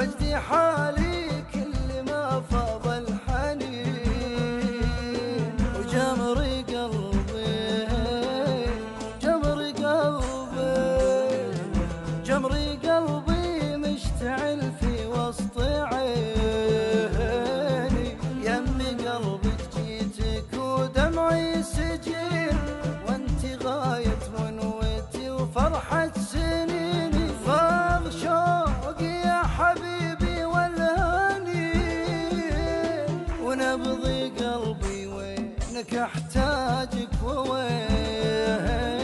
وجدي حالي كل ما فاض الحنين، وجمري قلبي جمري قلبي جمري قلبي مشتعل في وسط عيني. يمي قلبك جيتك ودمعي سجين، وانت غاية منوتي وفرحة سنيني. فاض شوقي يا حبيبي والهاني، ونبضي قلبي وينك احتاجك ووين